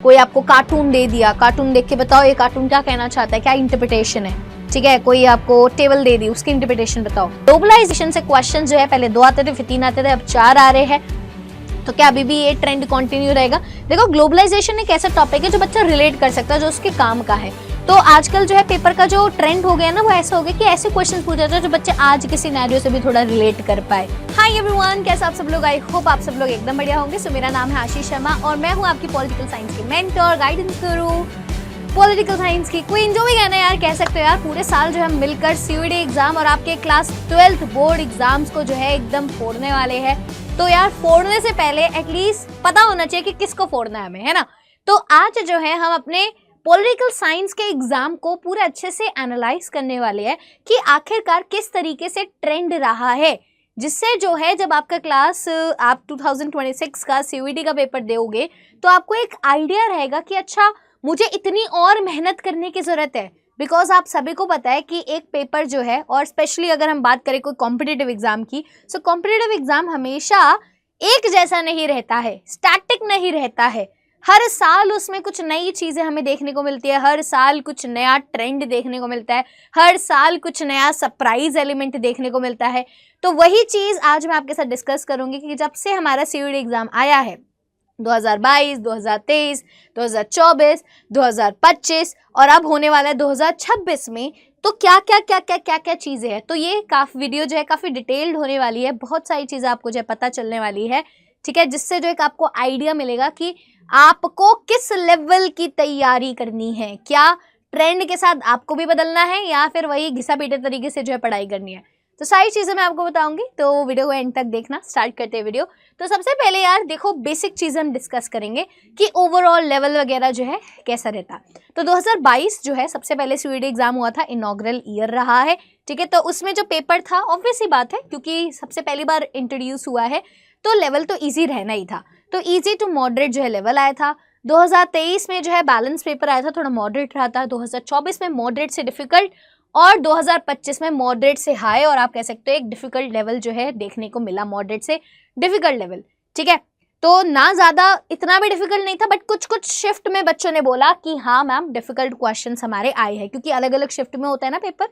कोई आपको कार्टून दे दिया, कार्टून देख के बताओ ये कार्टून क्या कहना चाहता है, क्या इंटरप्रिटेशन है, ठीक है। कोई आपको टेबल दे दी, उसकी इंटरप्रिटेशन बताओ। ग्लोबलाइजेशन से क्वेश्चन जो है पहले 2 आते थे, फिर 3 आते थे, अब 4 आ रहे हैं। तो क्या अभी भी ये ट्रेंड कंटिन्यू रहेगा? देखो, ग्लोबलाइजेशन एक ऐसा टॉपिक है जो बच्चा रिलेट कर सकता है, जो उसके काम का है। तो आजकल जो है पेपर का जो ट्रेंड हो गया ना, वो ऐसा हो गया कि ऐसे क्वेश्चन पूछे जाते हैं जो बच्चे आज के सिनेरियो से भी थोड़ा रिलेट कर पाए। हाय एवरीवन, कैसे आप सब लोग? आई होप आप सब लोग एकदम बढ़िया होंगे। सो मेरा नाम है आशीष शर्मा और मैं हूँ आपकी पॉलिटिकल साइंस की मेंटर, गाइडेंस गुरु, पॉलिटिकल साइंस की क्वीन, जो भी कहना यार कह सकते हो यार। पूरे साल जो है मिलकर सीयूईटी एग्जाम और आपके क्लास 12th बोर्ड एग्जाम्स को जो है एकदम फोड़ने वाले हैं। तो यार फोड़ने से पहले एटलीस्ट पता होना चाहिए कि किसको फोड़ना है हमें, है ना। तो आज जो है हम अपने पॉलिटिकल साइंस के एग्जाम को पूरे अच्छे से एनालाइज करने वाले हैं कि आखिरकार किस तरीके से ट्रेंड रहा है, जिससे जो है जब आपका क्लास आप 2026 का सीयूईटी का पेपर दोगे तो आपको एक आइडिया रहेगा कि अच्छा मुझे इतनी और मेहनत करने की जरूरत है। बिकॉज आप सभी को पता है कि एक पेपर जो है, और स्पेशली अगर हम बात करें कोई कॉम्पिटिटिव एग्जाम की, सो कॉम्पिटिटिव एग्जाम हमेशा एक जैसा नहीं रहता है, स्टैटिक नहीं रहता है। हर साल उसमें कुछ नई चीजें हमें देखने को मिलती है, हर साल कुछ नया ट्रेंड देखने को मिलता है, हर साल कुछ नया सरप्राइज एलिमेंट देखने को मिलता है। तो वही चीज आज मैं आपके साथ डिस्कस करूंगी कि जब से हमारा सीयूईटी एग्जाम आया है 2022, 2023, 2024, 2025 और अब होने वाला है 2026 में, तो क्या चीजें हैं। तो ये काफी वीडियो जो है काफी डिटेल्ड होने वाली है, बहुत सारी चीजें आपको जो है पता चलने वाली है, ठीक है, जिससे जो एक आपको आइडिया मिलेगा कि आपको किस लेवल की तैयारी करनी है, क्या ट्रेंड के साथ आपको भी बदलना है या फिर वही घिसा पीटे तरीके से जो है पढ़ाई करनी है। तो सारी चीजें मैं आपको बताऊंगी, तो वीडियो को एंड तक देखना। स्टार्ट करते हैं वीडियो। तो सबसे पहले यार देखो, बेसिक चीजें हम डिस्कस करेंगे कि ओवरऑल लेवल वगैरह जो है कैसा रहता। तो 2022 जो है सबसे पहले सीयूईटी एग्जाम हुआ था, इनॉग्रल ईयर रहा है, ठीक है। तो उसमें जो पेपर था ऑब्वियस ही बात है, क्योंकि सबसे पहली बार इंट्रोड्यूस हुआ है तो लेवल तो ईजी रहना ही था। तो ईजी टू मॉडरेट जो है लेवल आया था। 2023 में जो है बैलेंस पेपर आया था, थोड़ा मॉडरेट रहा था। 2024 में मॉडरेट से डिफिकल्ट और 2025 में मॉडरेट से हाई, और आप कह सकते हो एक डिफिकल्ट लेवल जो है देखने को मिला, मॉडरेट से डिफिकल्ट लेवल, ठीक है। तो ना ज्यादा इतना भी डिफिकल्ट नहीं था, बट कुछ कुछ शिफ्ट में बच्चों ने बोला कि हाँ मैम डिफिकल्ट क्वेश्चन हमारे आए हैं, क्योंकि अलग अलग शिफ्ट में होता है ना पेपर,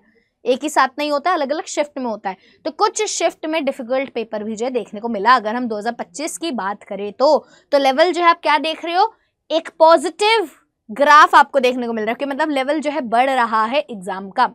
एक ही साथ नहीं होता है, अलग अलग शिफ्ट में होता है। तो कुछ शिफ्ट में डिफिकल्ट पेपर भी जो है देखने को मिला। अगर हम 2025 की बात करें तो लेवल जो है आप क्या देख रहे हो, एक पॉजिटिव ग्राफ आपको देखने को मिल रहा है कि मतलब लेवल जो है बढ़ रहा है एग्जाम का।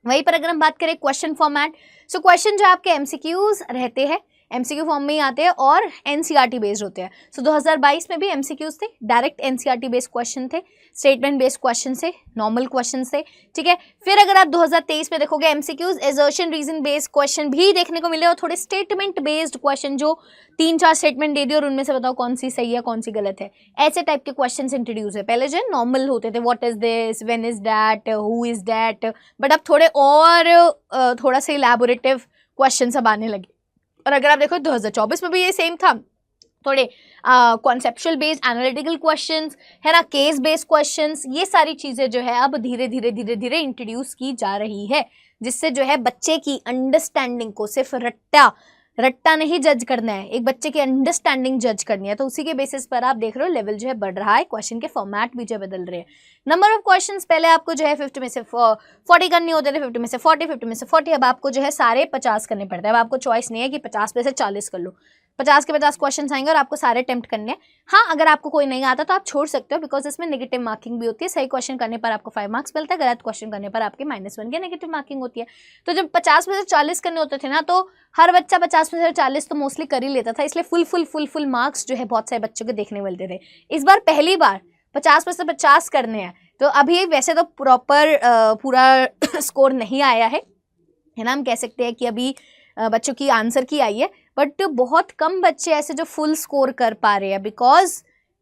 वहीं पर अगर हम बात करें क्वेश्चन फॉर्मेट, सो क्वेश्चन जो आपके एमसीक्यूज रहते हैं, एमसीक्यू फॉर्म में ही आते हैं और एनसीईआरटी बेस्ड होते हैं। सो 2022 में भी एमसीक्यूज थे, डायरेक्ट एनसीईआरटी बेस्ड क्वेश्चन थे, स्टेटमेंट बेस्ड क्वेश्चन थे, नॉर्मल क्वेश्चन थे, ठीक है। फिर अगर आप 2023 में देखोगे MCQs, assertion reason based question भी देखने को मिले और थोड़े स्टेटमेंट बेस्ड क्वेश्चन, जो 3-4 स्टेटमेंट दे दिए और उनमें से बताओ कौन सी सही है कौन सी गलत है, ऐसे टाइप के क्वेश्चन इंट्रोड्यूस है। पहले जो है नॉर्मल होते थे, what is this, when is that, who is that, but अब थोड़े और थोड़ा सा इलैबोरेटिव क्वेश्चन सब आने लगे। और अगर आप देखो 2024 में भी ये सेम था, थोड़े कॉन्सेप्चुअल बेस्ड एनालिटिकल क्वेश्चंस, है ना, केस बेस्ड क्वेश्चंस, ये सारी चीज़ें जो है अब धीरे धीरे इंट्रोड्यूस की जा रही है, जिससे जो है बच्चे की अंडरस्टैंडिंग को सिर्फ रट्टा नहीं जज करना है, एक बच्चे की अंडरस्टैंडिंग जज करनी है। तो उसी के बेसिस पर आप देख रहे हो लेवल जो है बढ़ रहा है, क्वेश्चन के फॉर्मेट भी जो है बदल रहे हैं। नंबर ऑफ क्वेश्चंस पहले आपको जो है 50 में से 40 करने होते थे, 50 में से 40, 50 में से 40, अब आपको जो है सारे 50 करने पड़ते हैं। अब आपको चॉइस नहीं है कि 50 में से 40 कर लो, 50 के 50 क्वेश्चन आएंगे और आपको सारे अटेम्प्ट करने हैं। हाँ, अगर आपको कोई नहीं आता तो आप छोड़ सकते हो, बिकॉज इसमें नेगेटिव मार्किंग भी होती है। सही क्वेश्चन करने पर आपको 5 मार्क्स मिलता है, गलत क्वेश्चन करने पर आपके -1 की नेगेटिव मार्किंग होती है। तो जब 50 में से 40 करने होते थे ना, तो हर बच्चा 50 में से 40 तो मोस्टली कर ही लेता था, इसलिए फुल मार्क्स जो है बहुत सारे बच्चों के देखने मिलते थे। इस बार पहली बार 50 में से 50 करने हैं, तो अभी वैसे तो प्रॉपर पूरा स्कोर नहीं आया है ना, हम कह सकते हैं कि अभी बच्चों की आंसर की आई है, बट बहुत कम बच्चे ऐसे जो फुल स्कोर कर पा रहे हैं, बिकॉज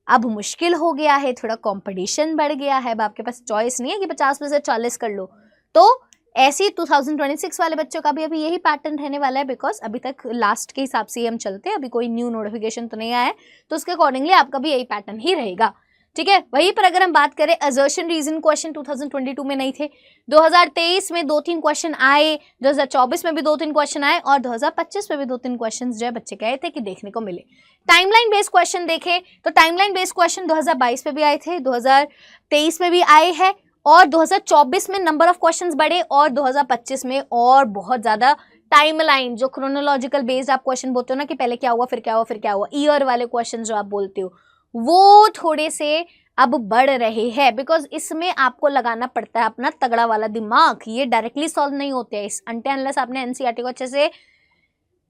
अब मुश्किल हो गया है, थोड़ा कंपटीशन बढ़ गया है। अब आपके पास चॉइस नहीं है कि 50 में से 40 कर लो। तो ऐसे 2026 वाले बच्चों का भी अभी यही पैटर्न रहने वाला है, बिकॉज अभी तक लास्ट के हिसाब से हम चलते हैं, अभी कोई न्यू नोटिफिकेशन तो नहीं आया है, तो उसके अकॉर्डिंगली आपका भी यही पैटर्न ही रहेगा। ठीक है। वहीं पर अगर हम बात करें असर्शन रीजन क्वेश्चन 2022 में नहीं थे, 2023 में 2-3 क्वेश्चन आए, 2024 में भी 2-3 क्वेश्चन आए और 2025 में भी 2-3 क्वेश्चन जो है बच्चे कहे थे कि देखने को मिले। टाइमलाइन बेस्ड क्वेश्चन देखें तो टाइमलाइन बेस्ड क्वेश्चन 2022 में भी आए थे, 2023 में भी आए हैं और 2024 में नंबर ऑफ क्वेश्चंस बढ़े और 2025 में और बहुत ज्यादा टाइमलाइन जो क्रोनोलॉजिकल बेस्ड आप क्वेश्चन बोलते हो ना कि पहले क्या हुआ फिर क्या हुआ फिर क्या हुआ, ईयर वाले क्वेश्चन जो आप बोलते हो वो थोड़े से अब बढ़ रहे हैं, बिकॉज इसमें आपको लगाना पड़ता है अपना तगड़ा वाला दिमाग। ये डायरेक्टली सॉल्व नहीं होते हैं, अनटिल अनलेस आपने एनसीईआरटी को अच्छे से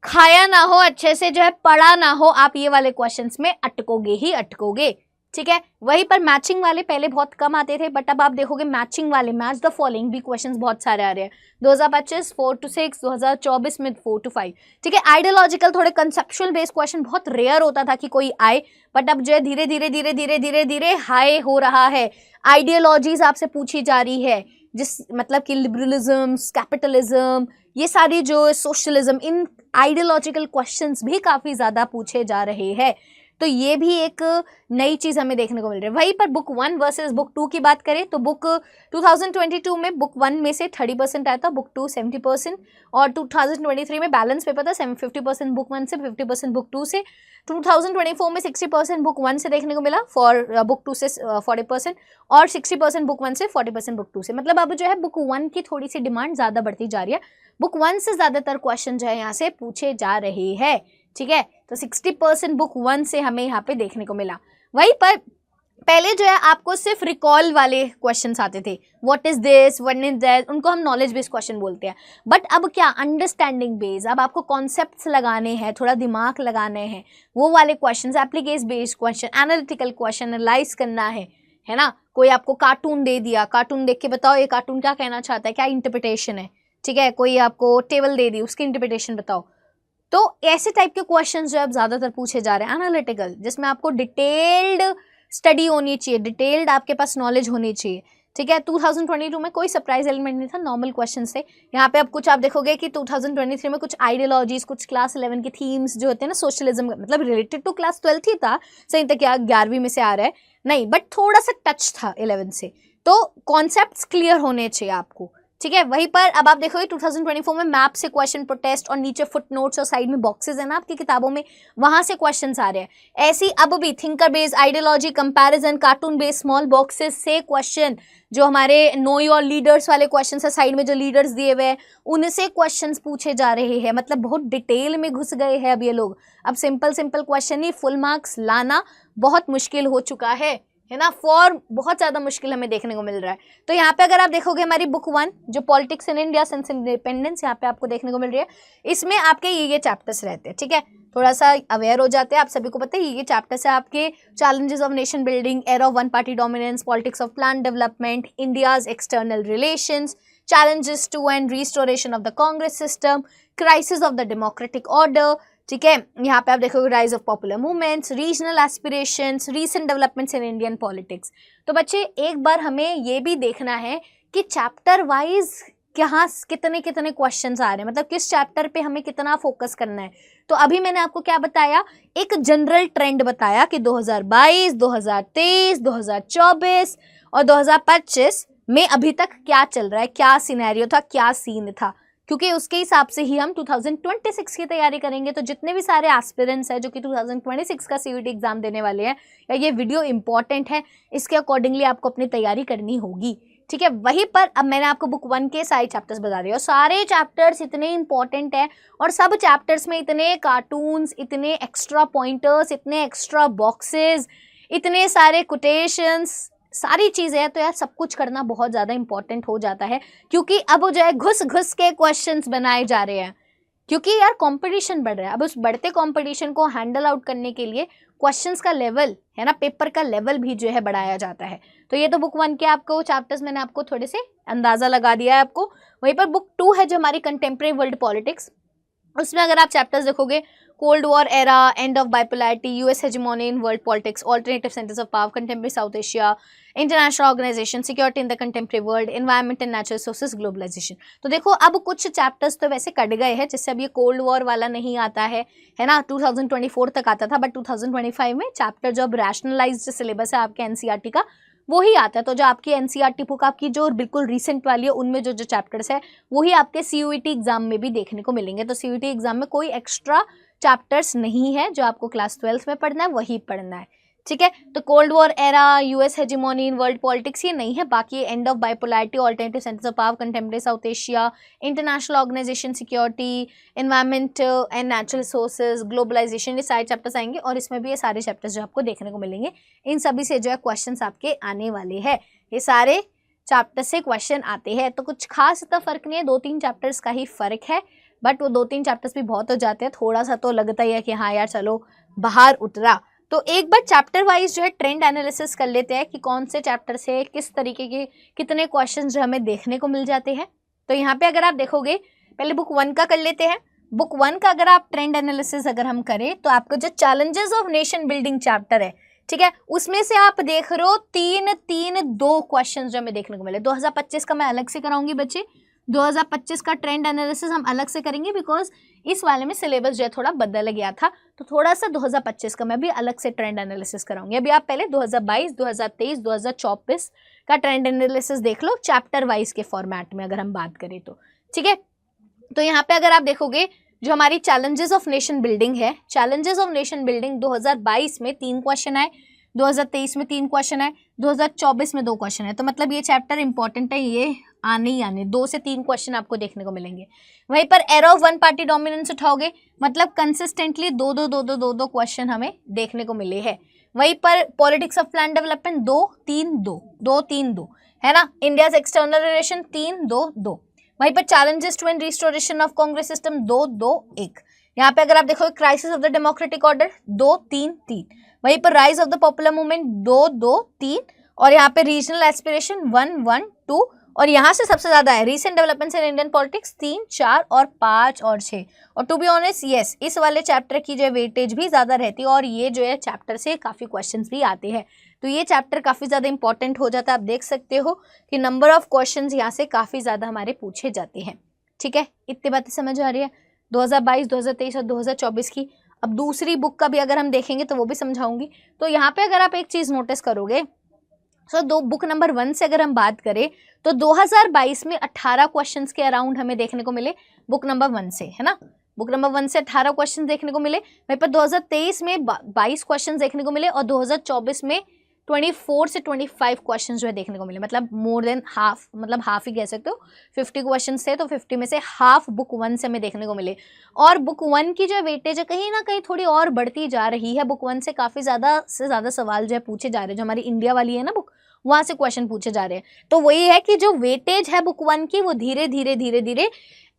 खाया ना हो, अच्छे से जो है पढ़ा ना हो, आप ये वाले क्वेश्चंस में अटकोगे ही अटकोगे। ठीक है। वहीं पर मैचिंग वाले पहले बहुत कम आते थे, बट अब आप देखोगे मैचिंग वाले मैच द फॉलोइंग भी क्वेश्चंस बहुत सारे आ रहे हैं। 2025 4 to 6, 2024 में 4 to 5। ठीक है। आइडियोलॉजिकल थोड़े कंसेप्चुअल बेस्ड क्वेश्चन बहुत रेयर होता था कि कोई आए, बट अब जो है धीरे धीरे धीरे धीरे धीरे धीरे हाई हो रहा है। आइडियोलॉजीज आपसे पूछी जा रही है, जिस मतलब कि लिबरलिज्म, कैपिटलिज्म, ये सारी जो सोशलिज्म, इन आइडियोलॉजिकल क्वेश्चंस भी काफी ज्यादा पूछे जा रहे हैं। तो ये भी एक नई चीज हमें देखने को मिल रही है। वहीं पर बुक 1 वर्सेस बुक 2 की बात करें तो बुक 2022 में बुक 1 में से 30% आया था, बुक 2 70% और 2023 में बैलेंस पेपर था, 50% बुक 1 से 50% बुक 2 से। 2024 में 60% बुक 1 से देखने को मिला फॉर बुक 2 से 40% और 60% बुक 1 से 40% बुक 2 से। मतलब अब जो है बुक 1 की थोड़ी सी डिमांड ज्यादा बढ़ती जा रही है, बुक 1 से ज्यादातर क्वेश्चन जो है यहाँ से पूछे जा रहे हैं। ठीक है। तो 60% बुक 1 से हमें यहाँ पे देखने को मिला। वहीं पर पहले जो है आपको सिर्फ रिकॉल वाले क्वेश्चंस आते थे, what is this, what is that, उनको हम नॉलेज बेस्ड क्वेश्चन बोलते हैं। बट अब क्या अंडरस्टैंडिंग बेस्ड, अब आपको कॉन्सेप्ट्स लगाने हैं, थोड़ा दिमाग लगाने हैं, वो वाले questions, application based question, analytical question analyse करना है ना। कोई आपको कार्टून दे दिया, कार्टून देख के बताओ ये कार्टून क्या कहना चाहता है, क्या इंटरप्रिटेशन है। ठीक है। कोई आपको टेबल दे दी, उसकी इंटरप्रिटेशन बताओ। तो ऐसे टाइप के क्वेश्चंस जो अब ज्यादातर पूछे जा रहे हैं, एनालिटिकल, जिसमें आपको डिटेल्ड स्टडी होनी चाहिए, डिटेल्ड आपके पास नॉलेज होनी चाहिए। ठीक है। 2022 में कोई सरप्राइज एलिमेंट नहीं था, नॉर्मल क्वेश्चन थे। यहाँ पे अब कुछ आप देखोगे कि 2023 में कुछ आइडियोलॉजीज, कुछ क्लास 11 के थीम्स जो होते हैं ना, सोशलिज्म, मतलब रिलेटेड टू क्लास 12 ही था, सही तक क्या 11वीं में से आ रहा है नहीं, बट थोड़ा सा टच था 11 से। तो कॉन्सेप्ट्स क्लियर होने चाहिए आपको। ठीक है। वहीं पर अब आप देखोगे 2024 में मैप से क्वेश्चन, प्रोटेस्ट और नीचे फुटनोट्स और साइड में बॉक्सेस है ना आपकी किताबों में, वहां से क्वेश्चंस आ रहे हैं। ऐसी अब भी thinker based, ideology, comparison, cartoon based small boxes से क्वेश्चन, जो हमारे नो योर लीडर्स वाले क्वेश्चन है साइड में जो लीडर्स दिए हुए हैं, उनसे क्वेश्चंस पूछे जा रहे हैं। मतलब बहुत डिटेल में घुस गए हैं अब ये लोग। अब सिंपल क्वेश्चन ही फुल मार्क्स लाना बहुत मुश्किल हो चुका है ना, फॉर बहुत ज्यादा मुश्किल हमें देखने को मिल रहा है। तो यहाँ पे अगर आप देखोगे हमारी बुक 1 जो politics in India since independence, यहाँ पे आपको देखने को मिल रही है, इसमें आपके ये चैप्टर्स रहते हैं। ठीक है। थोड़ा सा अवेयर हो जाते हैं, आप सभी को पता है ये चैप्टर्स है आपके, challenges of nation building, era of one party dominance, politics of plan development, India's external relations, challenges to and restoration of the Congress system, crisis of the democratic order। ठीक है। यहाँ पे आप देखोगे rise of popular movements, regional aspirations, recent developments in Indian politics. तो बच्चे एक बार हमें ये भी देखना है कि चैप्टर वाइज कहाँ कितने कितने क्वेश्चंस आ रहे हैं, मतलब किस चैप्टर पे हमें कितना फोकस करना है। तो अभी मैंने आपको क्या बताया, एक जनरल ट्रेंड बताया कि 2022, 2023, 2024 और 2025 में अभी तक क्या चल रहा है, क्या सिनेरियो था, क्या सीन था, क्योंकि उसके हिसाब से ही हम 2026 की तैयारी करेंगे। तो जितने भी सारे एस्पिरेंट्स हैं जो कि 2026 का सीयूईटी एग्जाम देने वाले हैं, या ये वीडियो इंपॉर्टेंट है, इसके अकॉर्डिंगली आपको अपनी तैयारी करनी होगी। ठीक है। वहीं पर अब मैंने आपको बुक 1 के सारे चैप्टर्स बता दिए और सारे चैप्टर्स इतने इंपॉर्टेंट हैं और सब चैप्टर्स में इतने कार्टून्स, इतने एक्स्ट्रा पॉइंटर्स, इतने एक्स्ट्रा बॉक्सेस, इतने सारे कोटेशंस, सारी चीजें हैं। तो यार सब कुछ करना बहुत ज्यादा इंपॉर्टेंट हो जाता है, क्योंकि अब जो है घुस घुस के क्वेश्चंस बनाए जा रहे हैं, क्योंकि यार कंपटीशन बढ़ रहा है। अब उस बढ़ते कंपटीशन को हैंडल आउट करने के लिए क्वेश्चंस का लेवल है ना, पेपर का लेवल भी जो है बढ़ाया जाता है। तो ये तो बुक 1 के आपको चैप्टर्स मैंने आपको थोड़े से अंदाजा लगा दिया है आपको। वहीं पर बुक 2 है जो हमारी कंटेम्प्रेरी वर्ल्ड पॉलिटिक्स, उसमें अगर आप चैप्टर्स देखोगे cold war era, end of bipolarity, US hegemony in world politics, alternative centres of power, contemporary South Asia, international organisation, security in the contemporary world, environment and natural resources, globalisation. तो देखो अब कुछ chapters तो वैसे cut गए हैं, जिससे अब ये कोल्ड वॉर वाला नहीं आता है ना, 2024 तक आता था, बट 2025 में चैप्टर जो अब रैशनलाइज्ड सिलेबस है आपके एनसीईआरटी का वो ही आता है। तो जो आपकी एनसीईआरटी बुक आपकी जो बिल्कुल रिसेंट वाली है उनमें जो जो चैप्टर्स है वही आपके सीयूईटी एग्जाम में भी देखने को मिलेंगे। तो सीयूईटी एग्जाम में कोई एक्स्ट्रा चैप्टर्स नहीं है, जो आपको क्लास 12 में पढ़ना है वही पढ़ना है, ठीक है। तो cold war era, US hegemony in world politics ये नहीं है, बाकी end of bipolarity, alternative centres of power, contemporary South Asia, international organisation, security, environment and natural resources, globalisation, ये सारे चैप्टर्स आएंगे और इसमें भी ये सारे चैप्टर्स जो आपको देखने को मिलेंगे, इन सभी से जो है क्वेश्चन आपके आने वाले हैं। ये सारे चैप्टर से क्वेश्चन आते हैं, तो कुछ खास इतना फर्क नहीं है, 2-3 चैप्टर्स का ही फर्क है, बट वो 2-3 चैप्टर्स भी बहुत हो जाते हैं, थोड़ा सा तो लगता ही है कि हाँ यार चलो बाहर उतरा। तो एक बार चैप्टर वाइज जो है ट्रेंड एनालिसिस कर लेते हैं कि कौन से चैप्टर से किस तरीके के कितने क्वेश्चंस जो हमें देखने को मिल जाते हैं। तो यहाँ पे अगर आप देखोगे, पहले बुक 1 का कर लेते हैं। बुक 1 का अगर आप ट्रेंड एनालिसिस अगर हम करें तो आपका जो challenges of nation building chapter है, ठीक है, उसमें से आप देख रहे हो 2 क्वेश्चन जो हमें देखने को मिले। 2025 का मैं अलग से कराऊंगी बच्चे, 2025 का ट्रेंड एनालिसिस हम अलग से करेंगे, बिकॉज इस वाले में सिलेबस जो है थोड़ा बदल गया था, तो थोड़ा सा 2025 का मैं भी अलग से ट्रेंड एनालिसिस कराऊंगी। अभी आप पहले 2022, 2023, 2024 का ट्रेंड एनालिसिस देख लो चैप्टर वाइज के फॉर्मेट में अगर हम बात करें तो, ठीक है। तो यहाँ पे अगर आप देखोगे जो हमारी चैलेंजेस ऑफ नेशन बिल्डिंग है, चैलेंजेस ऑफ नेशन बिल्डिंग 2022 में 3 क्वेश्चन आए, 2023 में 3 क्वेश्चन है, 2024 में 2 क्वेश्चन है। तो मतलब ये चैप्टर इंपॉर्टेंट है, ये आने ही आने 2 से 3 क्वेश्चन आपको देखने को मिलेंगे। वहीं पर era of one party dominance उठाओगे, मतलब कंसिस्टेंटली 2 क्वेश्चन हमें देखने को मिले हैं। वहीं पर पॉलिटिक्स ऑफ प्लान डेवलपमेंट 2-3-2 है ना, इंडियाज एक्सटर्नल रिलेशन 3-2-2। वहीं पर challenges to and restoration of Congress system 2-2-1। यहाँ पे अगर आप देखो crisis of the democratic order 2-3-3। वहीं पर rise of the popular movement 2-2-3, और यहाँ पे रीजनल एस्पिरेशन 1-1-2, और यहाँ से सबसे ज्यादा है recent developments in Indian politics 3, 4 और 5 और 6। और टू बी ऑनेस्ट यस, इस वाले चैप्टर की जो वेटेज भी ज्यादा रहती है और ये जो है चैप्टर से काफी क्वेश्चंस भी आते हैं, तो ये चैप्टर काफी ज्यादा इंपॉर्टेंट हो जाता है। आप देख सकते हो कि नंबर ऑफ क्वेश्चंस यहाँ से काफी ज्यादा हमारे पूछे जाते हैं, ठीक है। इतनी बातें समझ आ रही है 2022, 2023 और 2024 की। अब दूसरी बुक का भी अगर हम देखेंगे तो वो भी समझाऊंगी। तो यहाँ पे अगर आप एक चीज नोटिस करोगे, सो बुक नंबर 1 से अगर हम बात करें तो 2022 में 18 क्वेश्चंस के अराउंड हमें देखने को मिले बुक नंबर 1 से, है ना। बुक नंबर 1 से 18 क्वेश्चन देखने को मिले। वहीं पर 2023 में 22 क्वेश्चन देखने को मिले और 2024 में 24 से 25 क्वेश्चन जो है देखने को मिले, मतलब मोर देन हाफ, मतलब हाफ ही कह सकते हो। 50 क्वेश्चन थे तो 50 में से हाफ बुक 1 से हमें देखने को मिले। और बुक 1 की जो वेटेज है कहीं ना कहीं थोड़ी और बढ़ती जा रही है। बुक 1 से काफ़ी ज़्यादा से ज़्यादा सवाल जो है पूछे जा रहे हैं, जो हमारी इंडिया वाली है ना बुक, वहाँ से क्वेश्चन पूछे जा रहे हैं। तो वही है कि जो वेटेज है बुक 1 की वो धीरे धीरे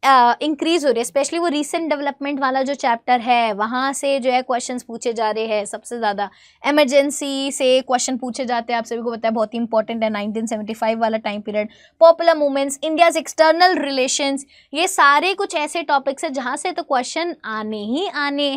इंक्रीज हो रही है। स्पेशली वो रीसेंट डेवलपमेंट वाला जो चैप्टर है वहाँ से जो है क्वेश्चंस पूछे जा रहे हैं। सबसे ज़्यादा इमरजेंसी से क्वेश्चन पूछे जाते हैं, आप सभी को पता है, बहुत ही इंपॉर्टेंट है 1975 वाला time period. Popular movements, India's external relations, ये सारे कुछ ऐसे टॉपिक्स हैं जहाँ से तो क्वेश्चन आने ही आने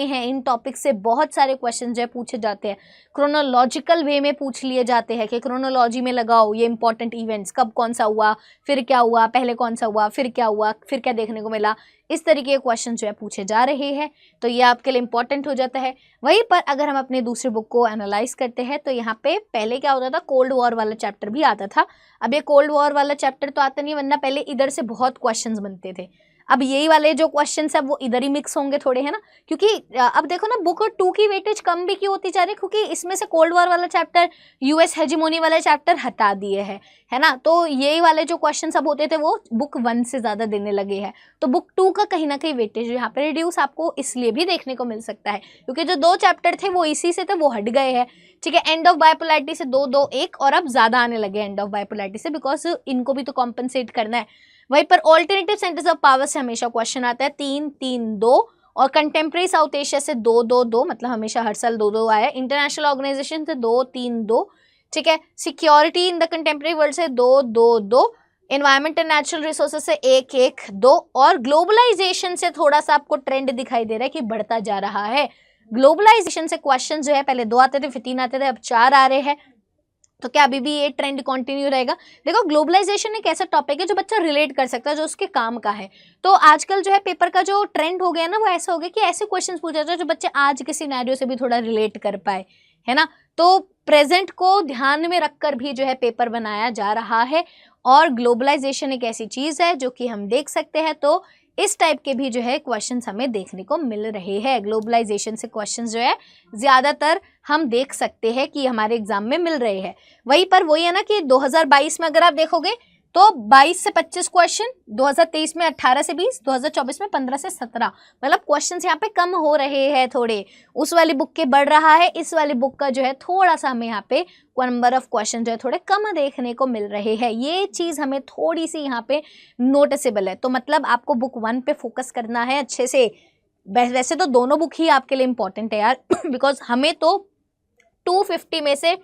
हैं। इन टॉपिक से बहुत सारे क्वेश्चन जो है पूछे जाते हैं। क्रोनोलॉजिकल वे में पूछ लिए जाते हैं कि क्रोनोलॉजी में लगाओ ये इंपॉर्टेंट इवेंट्स, कब कौन सा हुआ, फिर क्या हुआ, पहले कौन सा हुआ, फिर क्या हुआ, फिर क्या देखने को मिला। इस तरीके के क्वेश्चन जो है पूछे जा रहे हैं, तो ये आपके लिए इंपॉर्टेंट हो जाता है। वहीं पर अगर हम अपने दूसरी बुक को एनालाइज करते हैं तो यहाँ पे पहले क्या होता था, कोल्ड वॉर वाला चैप्टर भी आता था। अब ये कोल्ड वॉर वाला चैप्टर तो आता नहीं, वरना पहले इधर से बहुत क्वेश्चंस बनते थे। अब यही वाले जो क्वेश्चंस है वो इधर ही मिक्स होंगे थोड़े, है ना, क्योंकि अब देखो ना बुक 2 की वेटेज कम भी क्यों होती जा रही है, क्योंकि इसमें से कोल्ड वॉर वाला चैप्टर, यूएस हेजिमोनी वाला चैप्टर हटा दिए है ना। तो यही वाले जो क्वेश्चन अब होते थे वो बुक 1 से ज़्यादा देने लगे हैं। तो बुक 2 का कहीं ना कहीं वेटेज यहाँ पे रिड्यूस आपको इसलिए भी देखने को मिल सकता है क्योंकि जो 2 चैप्टर थे वो इसी से थे, वो हट गए हैं, ठीक है। एंड ऑफ बाइपोलैरिटी से 2-2-1 और अब ज़्यादा आने लगे एंड ऑफ बाइपोलैरिटी से, बिकॉज इनको भी तो कॉम्पनसेट करना है। वहीं पर ऑल्टरनेटिव सेंटर्स ऑफ पावर से हमेशा क्वेश्चन आता है 3-3-2 और कंटेम्प्रेरी साउथ एशिया से 2-2-2, मतलब हमेशा हर साल 2-2 आया। इंटरनेशनल ऑर्गेनाइजेशन से 2-3-2, ठीक है। Security in the contemporary world से 2-2-2, एनवायरमेंट एंड नेचुरल रिसोर्सेज से 1, 2 और ग्लोबलाइजेशन से थोड़ा सा आपको ट्रेंड दिखाई दे रहा है कि बढ़ता जा रहा है। ग्लोबलाइजेशन से क्वेश्चन जो है पहले 2 आते थे, फिर 3 आते थे, अब 4 आ रहे हैं। तो क्या अभी भी ये ट्रेंड कंटिन्यू रहेगा? देखो, ग्लोबलाइजेशन एक ऐसा टॉपिक है जो बच्चा रिलेट कर सकता है, जो उसके काम का है। तो आजकल जो है पेपर का जो ट्रेंड हो गया ना, वो ऐसा हो गया कि ऐसे क्वेश्चंस पूछा जाए जो बच्चे आज के सिनेरियो से भी थोड़ा रिलेट कर पाए, है ना। तो प्रेजेंट को ध्यान में रखकर भी जो है पेपर बनाया जा रहा है, और ग्लोबलाइजेशन एक ऐसी चीज है जो कि हम देख सकते हैं। तो इस टाइप के भी जो है क्वेश्चंस हमें देखने को मिल रहे हैं। ग्लोबलाइजेशन से क्वेश्चंस जो है ज्यादातर हम देख सकते हैं कि हमारे एग्जाम में मिल रहे हैं। वहीं पर वही है ना कि 2022 में अगर आप देखोगे तो 22 से 25 क्वेश्चन, 2023 में 18 से 20, 2024 में 15 से 17, मतलब क्वेश्चंस यहाँ पे कम हो रहे हैं थोड़े। उस वाली बुक के बढ़ रहा है, इस वाली बुक का जो है थोड़ा सा हमें यहाँ पे नंबर ऑफ क्वेश्चन जो है थोड़े कम देखने को मिल रहे हैं। ये चीज़ हमें थोड़ी सी यहाँ पे नोटिसेबल है। तो मतलब आपको बुक 1 पे फोकस करना है अच्छे से। वैसे तो दोनों बुक ही आपके लिए इंपॉर्टेंट है यार बिकॉज हमें तो 250 में से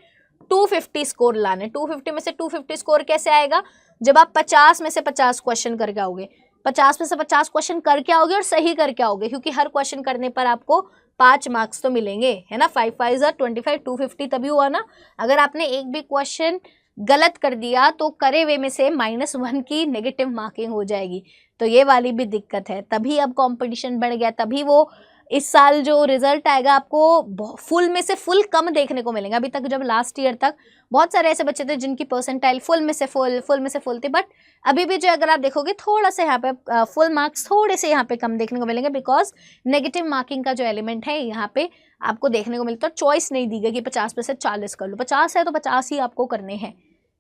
250 स्कोर लाने। 250 में से 250 स्कोर कैसे आएगा? जब आप 50 में से 50 क्वेश्चन करके आओगे, 50 में से 50 क्वेश्चन करके आओगे और सही करके आओगे, क्योंकि हर क्वेश्चन करने पर आपको 5 मार्क्स तो मिलेंगे, है ना। 5 5 25, 250 तभी हुआ ना। अगर आपने एक भी क्वेश्चन गलत कर दिया तो करे वे में से -1 की नेगेटिव मार्किंग हो जाएगी। तो ये वाली भी दिक्कत है। तभी अब कंपटीशन बढ़ गया, तभी वो इस साल जो रिजल्ट आएगा आपको फुल में से फुल कम देखने को मिलेंगे। अभी तक जब लास्ट ईयर तक बहुत सारे ऐसे बच्चे थे जिनकी परसेंटाइल फुल में से फुल थी, बट अभी भी जो अगर आप देखोगे थोड़ा सा यहाँ पे फुल मार्क्स थोड़े से यहाँ पे कम देखने को मिलेंगे, बिकॉज नेगेटिव मार्किंग का जो एलिमेंट है यहाँ पे आपको देखने को मिलता है। चॉइस नहीं दी गई कि 50 में से 40 कर लो। 50 है तो 50 ही आपको करने हैं,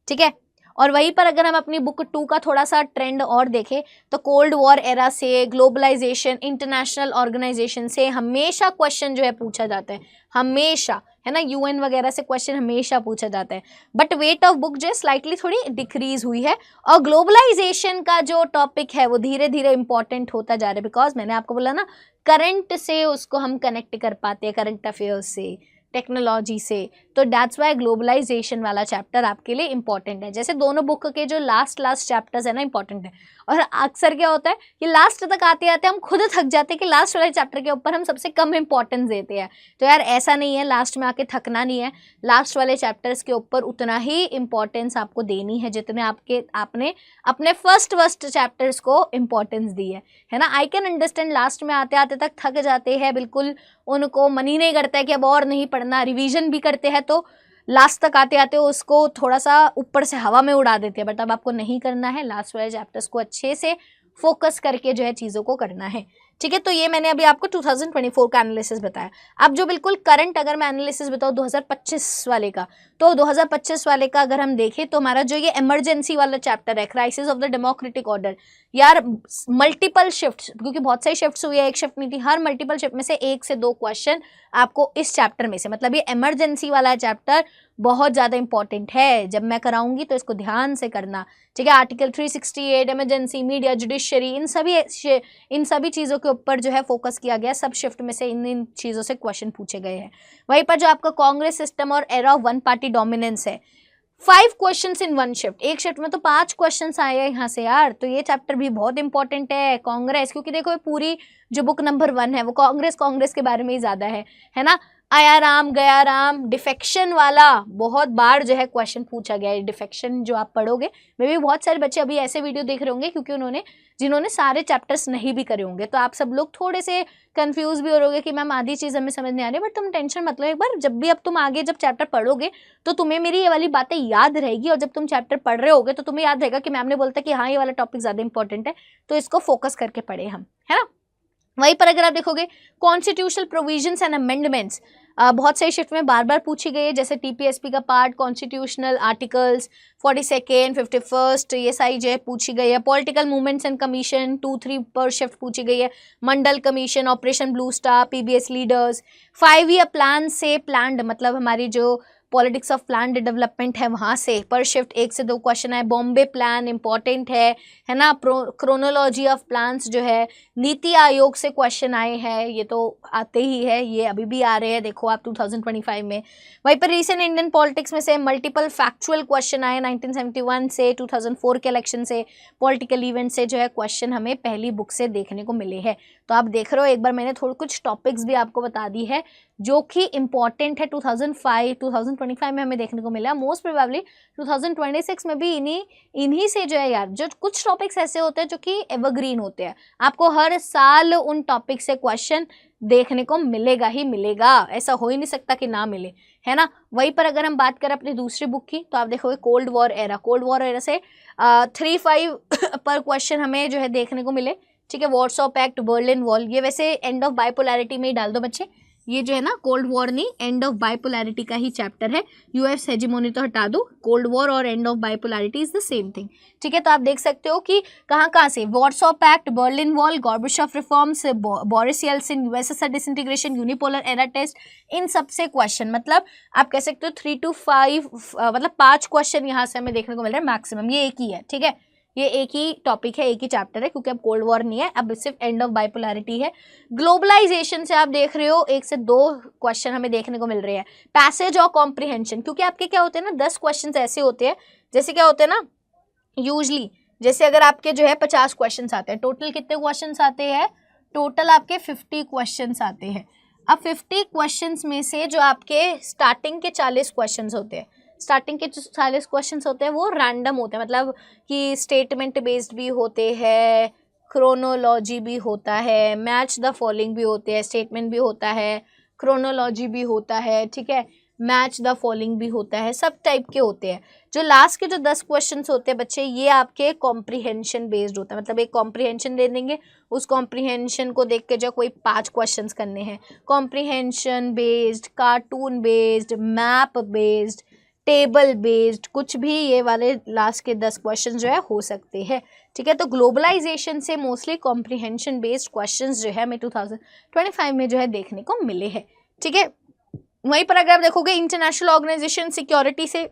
ठीक है। और वहीं पर अगर हम अपनी बुक 2 का थोड़ा सा ट्रेंड और देखें तो कोल्ड वॉर एरा से, ग्लोबलाइजेशन, इंटरनेशनल ऑर्गेनाइजेशन से हमेशा क्वेश्चन जो है पूछा जाता है, हमेशा, है ना। यूएन वगैरह से क्वेश्चन हमेशा पूछा जाता है, बट वेट ऑफ बुक जो है स्लाइटली थोड़ी डिक्रीज हुई है। और ग्लोबलाइजेशन का जो टॉपिक है वो धीरे धीरे इंपॉर्टेंट होता जा रहा है, बिकॉज मैंने आपको बोला ना करंट से उसको हम कनेक्ट कर पाते हैं, करंट अफेयर्स से, टेक्नोलॉजी से। तो दैट्स वाई ग्लोबलाइजेशन वाला चैप्टर आपके लिए इंपॉर्टेंट है। जैसे दोनों बुक के जो लास्ट चैप्टर्स है ना इंपॉर्टेंट है, और अक्सर क्या होता है कि लास्ट तक आते आते हम खुद थक जाते हैं कि लास्ट वाले चैप्टर के ऊपर हम सबसे कम इंपॉर्टेंस देते हैं। तो यार ऐसा नहीं है, लास्ट में आके थकना नहीं है। लास्ट वाले चैप्टर्स के ऊपर उतना ही इंपॉर्टेंस आपको देनी है जितने आपने अपने फर्स्ट चैप्टर्स को इंपॉर्टेंस दी है ना। आई कैन अंडरस्टैंड लास्ट में आते आते तक थक जाते हैं, बिल्कुल उनको मन ही नहीं करता है कि अब और नहीं पढ़ना। रिवीजन भी करते हैं तो लास्ट तक आते आते उसको थोड़ा सा ऊपर से हवा में उड़ा देते हैं, बट अब आपको नहीं करना है। लास्ट वाले चैप्टर्स को अच्छे से फोकस करके जो है चीज़ों को करना है, ठीक है। तो ये मैंने अभी आपको 2024 का एनालिसिस बताया। अब जो बिल्कुल करंट अगर मैं एनालिसिस बताऊँ 2025 वाले का, तो 2025 वाले का अगर हम देखें तो हमारा जो ये इमरजेंसी वाला चैप्टर है, crisis of the democratic order, यार मल्टीपल शिफ्ट्स, क्योंकि बहुत सारी शिफ्ट्स हुई है, एक शिफ्ट नहीं थी, हर मल्टीपल शिफ्ट में से 1 से 2 क्वेश्चन आपको इस चैप्टर में से, मतलब ये इमरजेंसी वाला चैप्टर बहुत ज़्यादा इंपॉर्टेंट है। जब मैं कराऊंगी तो इसको ध्यान से करना, ठीक है। आर्टिकल 368, इमरजेंसी, मीडिया, जुडिशरी, इन सभी चीज़ों के ऊपर जो है फोकस किया गया। सब शिफ्ट में से इन चीज़ों से क्वेश्चन पूछे गए हैं। वहीं पर जो आपका कांग्रेस सिस्टम और era of one party dominance है, 5 क्वेश्चंस इन 1 शिफ्ट। एक शिफ्ट में तो 5 क्वेश्चंस आए हैं यहाँ से यार। तो ये चैप्टर भी बहुत इंपॉर्टेंट है कांग्रेस, क्योंकि देखो पूरी जो बुक नंबर 1 है वो कांग्रेस के बारे में ही ज़्यादा है ना। आया राम गया राम, डिफेक्शन वाला बहुत बार जो है क्वेश्चन पूछा गया है। डिफेक्शन जो आप पढ़ोगे, मे भी बहुत सारे बच्चे अभी ऐसे वीडियो देख रहे होंगे क्योंकि जिन्होंने सारे चैप्टर्स नहीं भी करे होंगे, तो आप सब लोग थोड़े से कंफ्यूज भी हो रहोगे कि मैम आधी चीज़ हमें समझ नहीं आ रही। बट तुम टेंशन मत लो, एक बार जब भी अब तुम आगे जब चैप्टर पढ़ोगे तो तुम्हें मेरी ये वाली बातें याद रहेगी, और जब तुम चैप्टर पढ़ रहे होगे तो तुम्हें याद रहेगा कि मैम ने बोलता कि हाँ ये वाला टॉपिक ज़्यादा इंपॉर्टेंट है, तो इसको फोकस करके पढ़े हम, है ना। वहीं पर अगर आप देखोगे कॉन्स्टिट्यूशनल प्रोविजंस एंड अमेंडमेंट्स बहुत सही शिफ्ट में बार बार पूछी गई है, जैसे टीपीएसपी का part, constitutional articles 42nd, 51st, ये सारी जो है पूछी गई है। पॉलिटिकल मूवमेंट्स एंड कमीशन 2-3 पर शिफ्ट पूछी गई है। Mandal commission, operation blue star, PBS leaders, 5 year plan से प्लान्ड, मतलब हमारी जो पॉलिटिक्स ऑफ प्लान डेवलपमेंट है वहाँ से पर शिफ्ट 1 से 2 क्वेश्चन आए। बॉम्बे प्लान इंपॉर्टेंट है ना। क्रोनोलॉजी ऑफ प्लान्स जो है नीति आयोग से क्वेश्चन आए हैं, ये तो आते ही है, ये अभी भी आ रहे हैं, देखो आप 2025 में। वहीं पर रीसेंट इंडियन पॉलिटिक्स में से मल्टीपल फैक्चुअल क्वेश्चन आए 1971 से 2004 के इलेक्शन से, पॉलिटिकल इवेंट से जो है क्वेश्चन हमें पहली बुक से देखने को मिले हैं। तो आप देख रहे हो, एक बार मैंने थोड़ी कुछ टॉपिक्स भी आपको बता दी है जो कि इंपॉर्टेंट है 2025 में हमें देखने को मिला। मोस्ट प्रोबेबली 2026 में भी इन्हीं से जो है यार, जो कुछ टॉपिक्स ऐसे होते हैं जो कि एवरग्रीन होते हैं, आपको हर साल उन टॉपिक से क्वेश्चन देखने को मिलेगा ही मिलेगा, ऐसा हो ही नहीं सकता कि ना मिले, है ना। वहीं पर अगर हम बात करें अपनी दूसरी बुक की तो आप देखोगे कोल्ड वॉर एरा से 3-5 पर क्वेश्चन हमें जो है देखने को मिले, ठीक है। वॉर्सो पैक्ट, बर्लिन वॉल, ये वैसे एंड ऑफ बाइपोलैरिटी में ही डाल दो बच्चे, ये जो है ना कोल्ड वॉर नहीं, एंड ऑफ बाइपोलैरिटी का ही चैप्टर है। यूएस हेजेमोनी तो हटा दो, कोल्ड वॉर और and of bipolarity is the same thing, ठीक है। तो आप देख सकते हो कि कहाँ से Warsaw pact, Berlin wall, Gorbachev reforms, Boris Yeltsin, USSR disintegration, unipolar era test, इन सबसे क्वेश्चन, मतलब आप कह सकते हो 3 to 5 मतलब 5 क्वेश्चन यहाँ से हमें देखने को मिल रहा है मैक्सिमम, ये एक ही है, ठीक है। ये एक ही टॉपिक है, एक ही चैप्टर है, क्योंकि अब कोल्ड वॉर नहीं है, अब सिर्फ एंड ऑफ बाइपोलैरिटी है। ग्लोबलाइजेशन से आप देख रहे हो 1 से 2 क्वेश्चन हमें देखने को मिल रहे हैं। पैसेज और कॉम्प्रिहेंशन, क्योंकि आपके क्या होते हैं ना 10 क्वेश्चन ऐसे होते हैं, जैसे क्या होते हैं ना यूजली, जैसे अगर आपके जो है 50 क्वेश्चन आते हैं, टोटल कितने क्वेश्चन आते हैं, टोटल आपके 50 क्वेश्चन आते हैं। अब 50 क्वेश्चन में से जो आपके स्टार्टिंग के 40 क्वेश्चन होते हैं, स्टार्टिंग के जो 40 क्वेश्चंस होते हैं वो रैंडम होते हैं, मतलब कि स्टेटमेंट बेस्ड भी होते हैं, क्रोनोलॉजी भी होता है, मैच द फॉलोइंग भी होते हैं, स्टेटमेंट भी होता है, क्रोनोलॉजी भी होता है, ठीक है, मैच द फॉलोइंग भी होता है, सब टाइप के होते हैं। जो लास्ट के जो 10 क्वेश्चंस होते हैं बच्चे, ये आपके कॉम्प्रिहेंशन बेस्ड होता है, मतलब एक कॉम्प्रिहेंशन दे देंगे, उस कॉम्प्रिहेंशन को देख के जो कोई 5 क्वेश्चंस करने हैं, comprehension based, cartoon based, map based, table based, कुछ भी ये वाले लास्ट के 10 क्वेश्चन जो है हो सकते हैं, ठीक है। तो ग्लोबलाइजेशन से मोस्टली कॉम्प्रिहेंशन बेस्ड क्वेश्चंस जो है हमें 2025 में जो है देखने को मिले हैं, ठीक है। वहीं पर अगर आप देखोगे इंटरनेशनल ऑर्गेनाइजेशन सिक्योरिटी से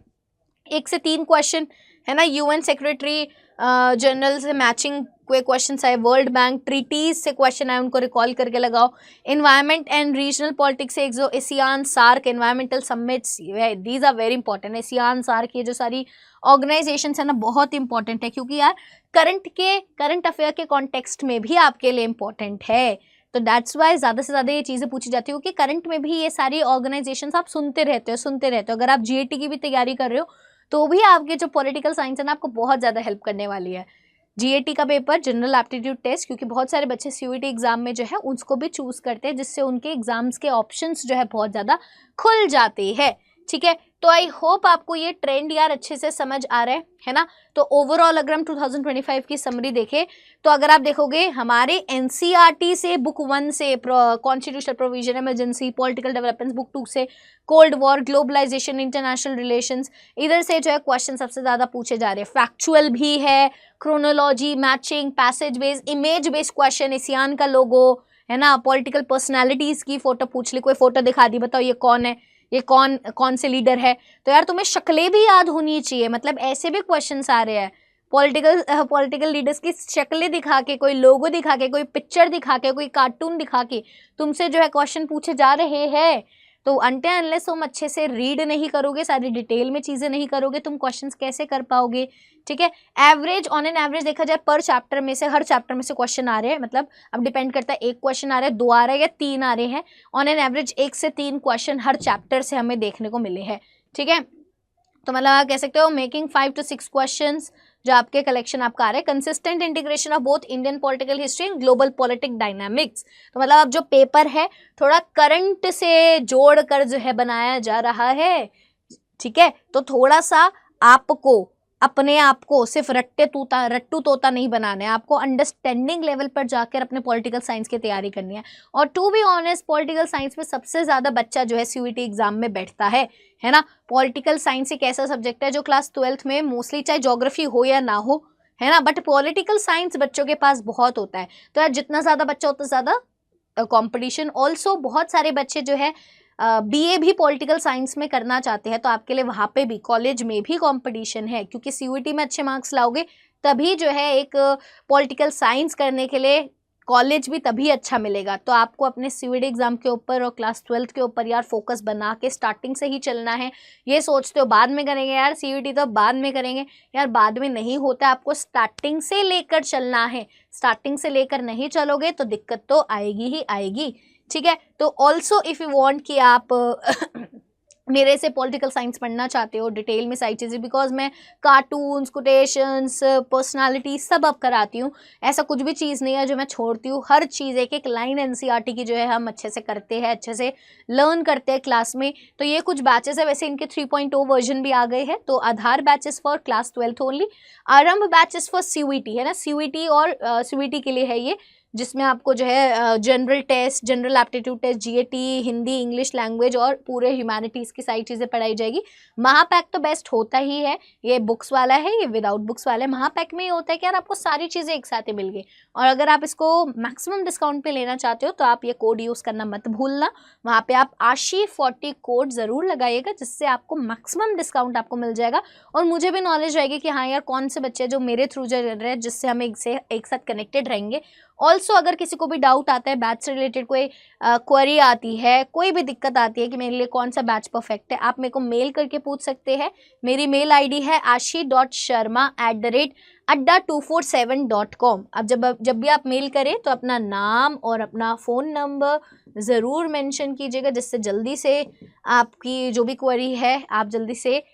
1 से 3 क्वेश्चन है ना, यूएन सेक्रेटरी जनरल से मैचिंग कोई क्वेश्चन आए, वर्ल्ड बैंक ट्रीटीज से क्वेश्चन आए, उनको रिकॉल करके लगाओ। एनवायरनमेंट एंड रीजनल पॉलिटिक्स से एक जो ASEAN SAARC environmental summits, these are very important. ASEAN SAARC ये जो सारी ऑर्गेनाइजेशन है ना बहुत इंपॉर्टेंट है, क्योंकि यार करंट अफेयर के कॉन्टेक्स्ट में भी आपके लिए इंपॉर्टेंट है, तो दैट्स वाई ज़्यादा से ज़्यादा ये चीज़ें पूछी जाती है, क्योंकि करंट में भी ये सारी ऑर्गेनाइजेशंस आप सुनते रहते हो। अगर आप जीएटी की भी तैयारी कर रहे हो तो भी आपके जो पॉलिटिकल साइंस है ना आपको बहुत ज़्यादा हेल्प करने वाली है। जीएटी का पेपर, जनरल एप्टीट्यूड टेस्ट, क्योंकि बहुत सारे बच्चे सीयूईटी एग्जाम में जो है उसको भी चूज़ करते हैं, जिससे उनके एग्जाम्स के ऑप्शंस जो है बहुत ज़्यादा खुल जाते हैं, ठीक है। तो आई होप आपको ये ट्रेंड यार अच्छे से समझ आ रहा है ना। तो ओवरऑल अगर हम 2025 की समरी देखें तो अगर आप देखोगे हमारे एनसीईआरटी से बुक 1 से constitutional provision, emergency, political developments, book 2 से cold war, globalisation, international relations, इधर से जो है क्वेश्चन सबसे ज़्यादा पूछे जा रहे हैं। फैक्चुअल भी है, chronology, matching, passage based, image based question, ASEAN का लोगो है ना, पॉलिटिकल पर्सनैलिटीज़ की फ़ोटो पूछ ली, कोई फ़ोटो दिखा दी, बताओ ये कौन है, ये कौन से लीडर है, तो यार तुम्हें शक्लें भी याद होनी चाहिए, मतलब ऐसे भी क्वेश्चंस आ रहे हैं पॉलिटिकल लीडर्स की शक्लें दिखा के, कोई लोगो दिखा के, कोई पिक्चर दिखा के, कोई कार्टून दिखा के तुमसे जो है क्वेश्चन पूछे जा रहे हैं। तो अनटिल अनलेस तुम अच्छे से रीड नहीं करोगे, सारी डिटेल में चीज़ें नहीं करोगे, तुम क्वेश्चंस कैसे कर पाओगे, ठीक है। एवरेज, ऑन एन एवरेज देखा जाए पर चैप्टर में से, हर चैप्टर में से क्वेश्चन आ रहे हैं, मतलब अब डिपेंड करता है 1 क्वेश्चन आ रहा है, 2 आ रहे हैं या 3 आ रहे हैं, ऑन एन एवरेज 1 से 3 क्वेश्चन हर चैप्टर से हमें देखने को मिले हैं, ठीक है। तो मतलब आप कह सकते हो मेकिंग 5 to 6 क्वेश्चंस जो आपके कलेक्शन आपका आ रहा है। Consistent integration of both Indian political history and global politic dynamics, तो मतलब अब जो पेपर है थोड़ा करंट से जोड़ कर जो है बनाया जा रहा है, ठीक है। तो थोड़ा सा आपको अपने आप को सिर्फ रट्टू तोता नहीं बनाना है, आपको अंडरस्टैंडिंग लेवल पर जाकर अपने पॉलिटिकल साइंस की तैयारी करनी है। और to be honest political science में सबसे ज़्यादा बच्चा जो है सीयूईटी एग्जाम में बैठता है ना। पॉलिटिकल साइंस एक ऐसा सब्जेक्ट है जो क्लास 12th में मोस्टली चाहे ज्योग्राफी हो या ना हो, है ना, बट पॉलिटिकल साइंस बच्चों के पास बहुत होता है। तो यार जितना ज़्यादा बच्चा उतना ज़्यादा कॉम्पिटिशन। ऑल्सो बहुत सारे बच्चे जो है बीए भी पॉलिटिकल साइंस में करना चाहते हैं तो आपके लिए वहाँ पे भी कॉलेज में भी कंपटीशन है, क्योंकि सीयूईटी में अच्छे मार्क्स लाओगे तभी जो है एक पॉलिटिकल साइंस करने के लिए कॉलेज भी तभी अच्छा मिलेगा। तो आपको अपने सीयूईटी एग्जाम के ऊपर और क्लास 12 के ऊपर यार फोकस बना के स्टार्टिंग से ही चलना है। ये सोचते हो बाद में करेंगे यार, सीयूईटी तो बाद में करेंगे यार, बाद में नहीं होता, आपको स्टार्टिंग से लेकर चलना है। स्टार्टिंग से लेकर नहीं चलोगे तो दिक्कत तो आएगी ही आएगी, ठीक है। तो ऑल्सो इफ़ यू वांट कि आप मेरे से पॉलिटिकल साइंस पढ़ना चाहते हो डिटेल में सारी चीज़ें, बिकॉज मैं कार्टून्स, कोटेशंस, पर्सनालिटी सब अब कराती हूँ। ऐसा कुछ भी चीज़ नहीं है जो मैं छोड़ती हूँ, हर चीज़ एक एक लाइन एनसीईआरटी की जो है हम अच्छे से करते हैं, अच्छे से लर्न करते हैं क्लास में। तो ये कुछ बैचेस है, वैसे इनके 3.0 वर्जन भी आ गए हैं। तो आधार बैचेस फॉर क्लास 12 ओनली, आरंभ बैचेस फॉर सीयूईटी है ना, सीयूईटी और सीयूईटी के लिए है ये, जिसमें आपको जो है general test, general aptitude test, GAT, Hindi, English language और पूरे ह्यूमैनिटीज़ की सारी चीज़ें पढ़ाई जाएगी। महापैक तो बेस्ट होता ही है, ये बुक्स वाला है, ये विदाउट बुक्स वाला है। महापैक में ये होता है कि यार आपको सारी चीज़ें एक साथ ही मिल गई, और अगर आप इसको मैक्सिमम डिस्काउंट पे लेना चाहते हो तो आप ये कोड यूज़ करना मत भूलना। वहाँ पे आप ASHI40 कोड ज़रूर लगाइएगा, जिससे आपको मैक्सिमम डिस्काउंट आपको मिल जाएगा और मुझे भी नॉलेज रहेगी कि हाँ यार कौन से बच्चे जो मेरे थ्रू चल रहे हैं, जिससे हम एक साथ कनेक्टेड रहेंगे। ऑल्सो अगर किसी को भी डाउट आता है, बैच से रिलेटेड कोई क्वेरी आती है, कोई भी दिक्कत आती है कि मेरे लिए कौन सा बैच परफेक्ट है, आप मेरे को मेल करके पूछ सकते हैं। मेरी मेल आईडी है ashi.sharma@247.com। अब जब भी आप मेल करें तो अपना नाम और अपना फ़ोन नंबर ज़रूर मेंशन कीजिएगा, जिससे जल्दी से आपकी जो भी क्वेरी है आप जल्दी से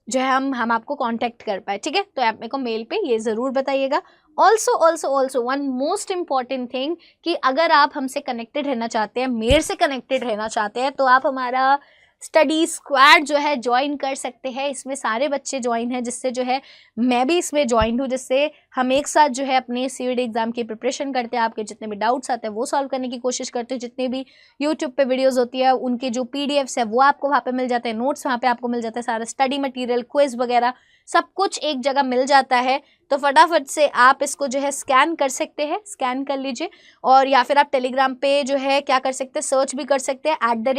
जो है हम आपको कांटेक्ट कर पाए, ठीक है। तो आप मेरे को मेल पे ये ज़रूर बताइएगा। Also one most important thing कि अगर आप हमसे कनेक्टेड रहना चाहते हैं, मेरे से कनेक्टेड रहना चाहते हैं, तो आप हमारा स्टडी स्क्वाड जो है ज्वाइन कर सकते हैं। इसमें सारे बच्चे ज्वाइन हैं, जिससे जो है मैं भी इसमें ज्वाइन हूँ, जिससे हम एक साथ जो है अपने सीयूईटी एग्जाम की प्रिपरेशन करते हैं। आपके जितने भी डाउट्स आते हैं वो सॉल्व करने की कोशिश करते हैं। जितने भी यूट्यूब पे वीडियोस होती है उनके जो PDFs है वो आपको वहाँ पे मिल जाते हैं, नोट्स वहाँ पे आपको मिल जाता है, सारा स्टडी मटीरियल, क्विज वगैरह सब कुछ एक जगह मिल जाता है। तो फटाफट से आप इसको जो है स्कैन कर सकते हैं, स्कैन कर लीजिए। और या फिर आप टेलीग्राम पे जो है क्या कर सकते हैं, सर्च भी कर सकते हैं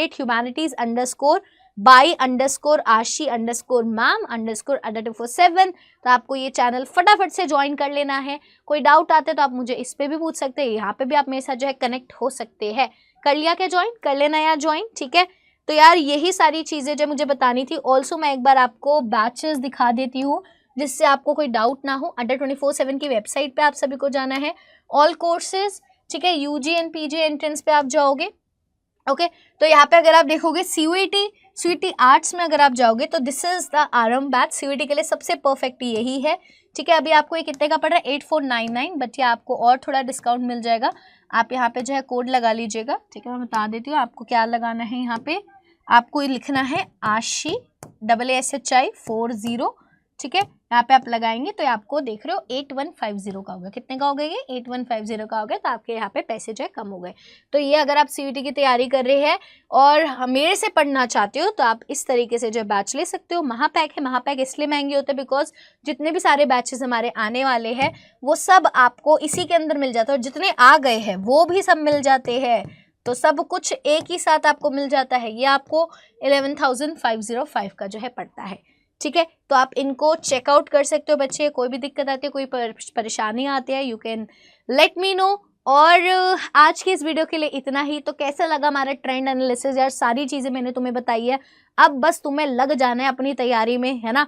@humanities_by_ashi_mam_247। तो आपको ये चैनल फटाफट से ज्वाइन कर लेना है। कोई डाउट आते तो आप मुझे इस पे भी पूछ सकते हैं, यहाँ पे भी आप मेरे साथ जो है कनेक्ट हो सकते हैं। कर लिया क्या ज्वाइन? कर लेना यार ज्वाइन, ठीक है। तो यार यही सारी चीज़ें जो मुझे बतानी थी। ऑल्सो मैं एक बार आपको बैचेस दिखा देती हूँ, जिससे आपको कोई डाउट ना हो। अंडर 24/7 की वेबसाइट पे आप सभी को जाना है, ऑल कोर्सेज, ठीक है। UG एंड PG एंट्रेंस पे आप जाओगे, ओके। तो यहाँ पे अगर आप देखोगे सीयूईटी आर्ट्स में अगर आप जाओगे तो दिस इज द आरंभ बैच। सीयूईटी के लिए सबसे परफेक्ट यही है, ठीक है। अभी आपको ये कितने का पड़ रहा है? 8499, बट ये आपको और थोड़ा डिस्काउंट मिल जाएगा। आप यहाँ पे जो है कोड लगा लीजिएगा, ठीक है। मैं बता देती हूँ आपको क्या लगाना है। यहाँ पे आपको ये लिखना है ASHI 40, ठीक है। यहाँ पे आप लगाएंगे तो आपको देख रहे हो 8150 का हो गया। कितने का हो गया? ये 8150 का हो गया। तो आपके यहाँ पे पैसे जो है कम हो गए। तो ये अगर आप सीयूईटी की तैयारी कर रहे हैं और मेरे से पढ़ना चाहते हो तो आप इस तरीके से जो बैच ले सकते हो। महापैक है, महापैक इसलिए महंगे होते हैं बिकॉज जितने भी सारे बैचेस हमारे आने वाले हैं वो सब आपको इसी के अंदर मिल जाता है, और जितने आ गए हैं वो भी सब मिल जाते हैं। तो सब कुछ एक ही साथ आपको मिल जाता है। ये आपको 11,505 का जो है पड़ता है, ठीक है। तो आप इनको चेकआउट कर सकते हो बच्चे। कोई भी दिक्कत आती है, कोई परेशानी आती है, you can let me know. और आज की इस वीडियो के लिए इतना ही। तो कैसा लगा हमारा ट्रेंड एनालिसिस? यार सारी चीज़ें मैंने तुम्हें बताई है, अब बस तुम्हें लग जाना है अपनी तैयारी में, है ना।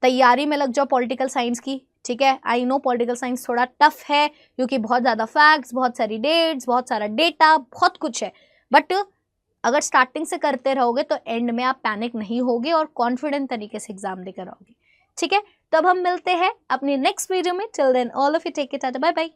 तैयारी में लग जाओ पॉलिटिकल साइंस की, ठीक है। आई नो पॉलिटिकल साइंस थोड़ा टफ है, क्योंकि बहुत ज़्यादा फैक्ट्स, बहुत सारी डेट्स, बहुत सारा डेटा, बहुत कुछ है। बट अगर स्टार्टिंग से करते रहोगे तो एंड में आप पैनिक नहीं होगे और कॉन्फिडेंट तरीके से एग्जाम देकर आओगे, ठीक है। तो अब हम मिलते हैं अपनी नेक्स्ट वीडियो में। Till then all of you take it, bye bye.